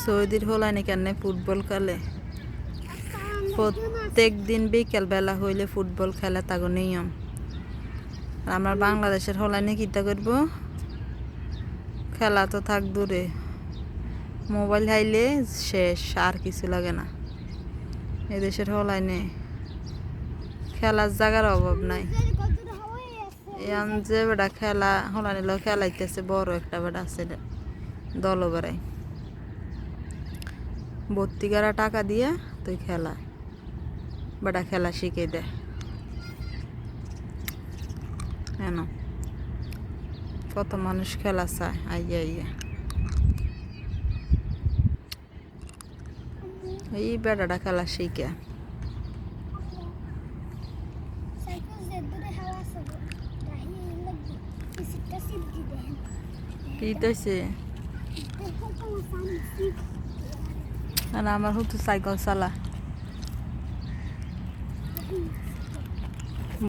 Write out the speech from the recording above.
সৌদির হলাইনি কেন ফুটবল খেলে প্রত্যেক দিন বিকেল বেলা হইলে ফুটবল খেলে তাগো নিয়ম। আর আমার বাংলাদেশের হলাইনি কিতা করব, খেলা তো থাক দূরে, মোবাইল হাইলে শেষ, আর কিছু লাগে না। এদেশের হলাইনে খেলার জায়গার অভাব নাই। এখন যে বেটা খেলা হলাইনি খেলাইতেছে, বড় একটা বেটা আছে দল বেড়াই ভর্তিকারা টাকা দিয়ে তুই খেলা বেটা খেলা শিখে দেয়। কেন কত মানুষ খেলা চায়, আইয়া আইয়া এই বেটাটা খেলা শিখে। কি তৈছে আমার হতো সাইকেল চালা।